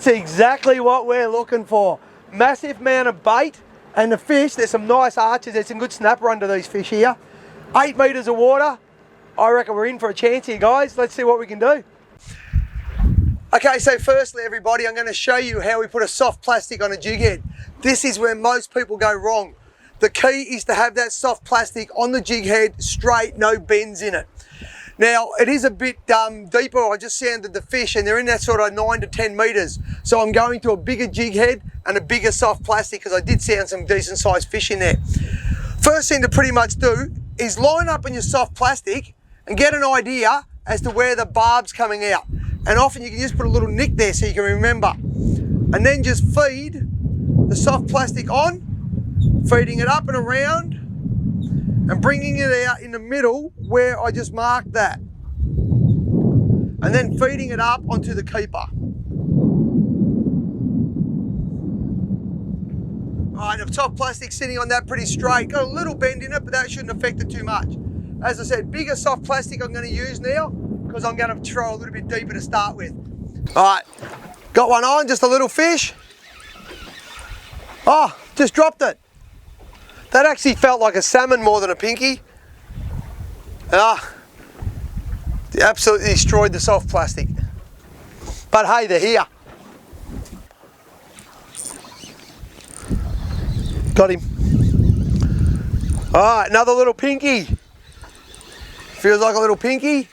That's exactly what we're looking for. Massive amount of bait and the fish. There's some nice arches. There's some good snapper under these fish here. 8 metres of water. I reckon we're in for a chance here, guys. Let's see what we can do. Okay, so firstly, everybody, I'm going to show you how we put a soft plastic on a jig head. This is where most people go wrong. The key is to have that soft plastic on the jig head straight, no bends in it. Now, it is a bit deeper. I just sounded the fish and they're in that sort of 9 to 10 metres. So I'm going to a bigger jig head and a bigger soft plastic because I did sound some decent sized fish in there. First thing to pretty much do is line up on your soft plastic and get an idea as to where the barb's coming out. And often you can just put a little nick there so you can remember. And then just feed the soft plastic on, feeding it up and around, and bringing it out in the middle where I just marked that. And then feeding it up onto the keeper. All right, the top plastic sitting on that pretty straight. Got a little bend in it, but that shouldn't affect it too much. As I said, bigger soft plastic I'm going to use now because I'm going to throw a little bit deeper to start with. All right, got one on, just a little fish. Oh, just dropped it. That actually felt like a salmon more than a pinky. They absolutely destroyed the soft plastic. But hey, they're here. Got him. All right, another little pinky. Feels like a little pinky.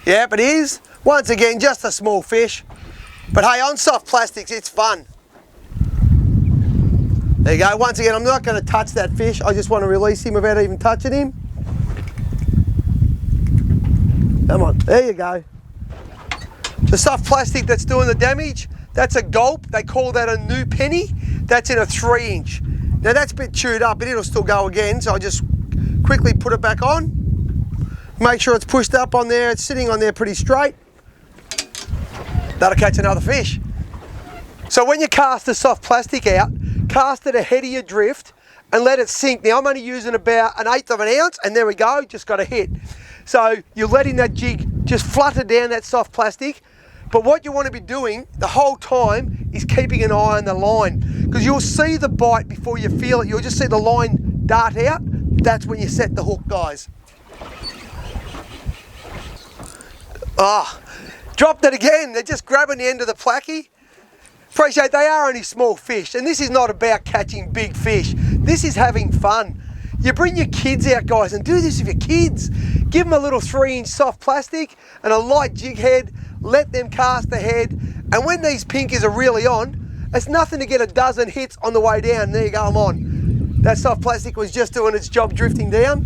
Yep, it is. Once again, just a small fish. But hey, on soft plastics, it's fun. There you go. Once again, I'm not going to touch that fish. I just want to release him without even touching him. Come on, there you go. The soft plastic that's doing the damage, that's a gulp. They call that a new penny. That's in a 3-inch. Now that's a bit chewed up, but it'll still go again. So I just quickly put it back on. Make sure it's pushed up on there. It's sitting on there pretty straight. That'll catch another fish. So when you cast the soft plastic out, cast it ahead of your drift and let it sink. Now I'm only using about 1/8 of an ounce, and there we go, just got a hit. So you're letting that jig just flutter down that soft plastic. But what you want to be doing the whole time is keeping an eye on the line, because you'll see the bite before you feel it. You'll just see the line dart out. That's when you set the hook, guys. Dropped it again. They're just grabbing the end of the placky. Appreciate they are only small fish, and this is not about catching big fish. This is having fun. You bring your kids out, guys, and do this with your kids. Give them a little 3-inch soft plastic and a light jig head. Let them cast the head, and when these pinkies are really on, it's nothing to get a dozen hits on the way down. There you go, I'm on. That soft plastic was just doing its job drifting down.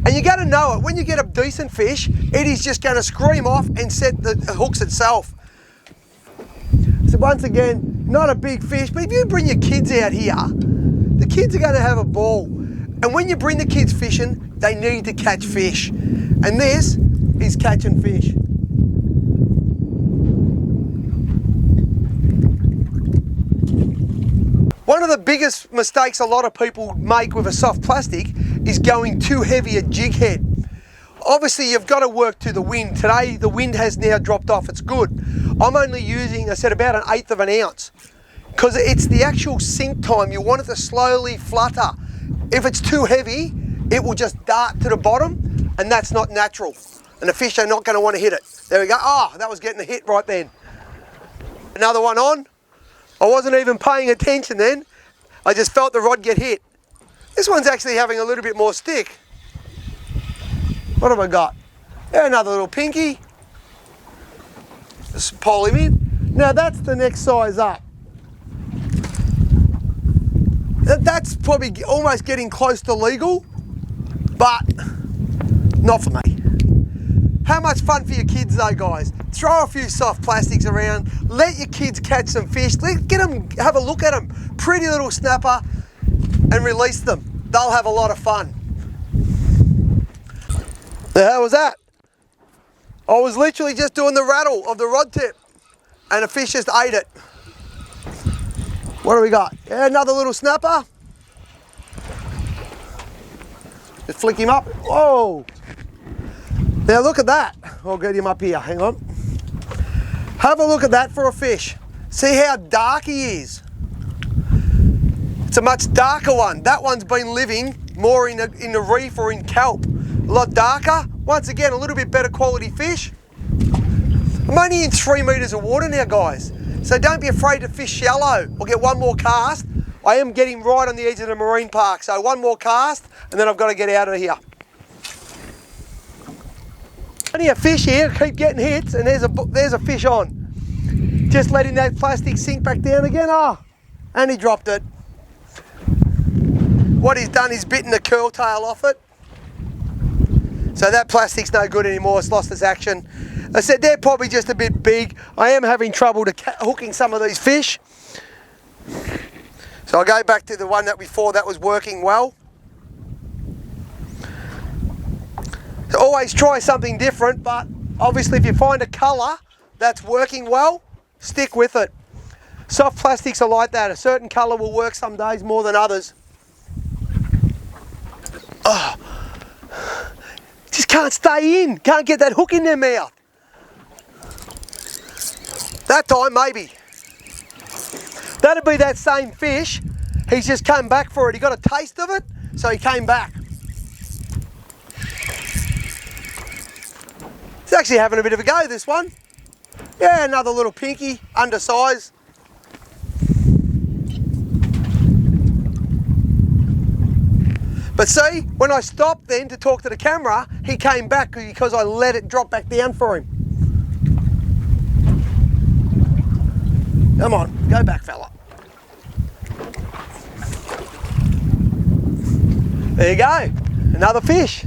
And you got to know it. When you get a decent fish, it is just going to scream off and set the hooks itself. So once again, not a big fish, but if you bring your kids out here, the kids are going to have a ball. And when you bring the kids fishing, they need to catch fish. And this is catching fish. One of the biggest mistakes a lot of people make with a soft plastic is going too heavy a jig head. Obviously, you've got to work to the wind. Today, the wind has now dropped off. It's good. I'm only using, I said, about 1/8 of an ounce, because it's the actual sink time. You want it to slowly flutter. If it's too heavy, it will just dart to the bottom, and that's not natural. And the fish are not going to want to hit it. There we go. Oh, that was getting a hit right then. Another one on. I wasn't even paying attention then. I just felt the rod get hit. This one's actually having a little bit more stick. What have I got? Yeah, another little pinky. Just pull him in. Now that's the next size up. That's probably almost getting close to legal, but not for me. How much fun for your kids though, guys. Throw a few soft plastics around, let your kids catch some fish, get them, have a look at them. Pretty little snapper, and release them. They'll have a lot of fun. How was that? I was literally just doing the rattle of the rod tip, and the fish just ate it. What do we got? Yeah, another little snapper. Just flick him up. Whoa. Now look at that. I'll get him up here, hang on. Have a look at that for a fish. See how dark he is. It's a much darker one. That one's been living more in the reef or in kelp. A lot darker. Once again, a little bit better quality fish. I'm only in 3 metres of water now, guys. So don't be afraid to fish shallow or get one more cast. I am getting right on the edge of the marine park. So one more cast and then I've got to get out of here. Only a fish here, keep getting hits, and there's a fish on. Just letting that plastic sink back down again. Oh, and he dropped it. What he's done is bitten the curl tail off it. So that plastic's no good anymore, it's lost its action. I said they're probably just a bit big. I am having trouble hooking some of these fish. So I'll go back to the one that before that was working well. So always try something different, but obviously if you find a colour that's working well, stick with it. Soft plastics are like that. A certain colour will work some days more than others. Oh, just can't stay in. Can't get that hook in their mouth. That time, maybe. That'd be that same fish. He's just come back for it. He got a taste of it, so he came back. He's actually having a bit of a go, this one. Yeah, another little pinky, undersized. But see, when I stopped then to talk to the camera, he came back because I let it drop back down for him. Come on, go back, fella. There you go, another fish.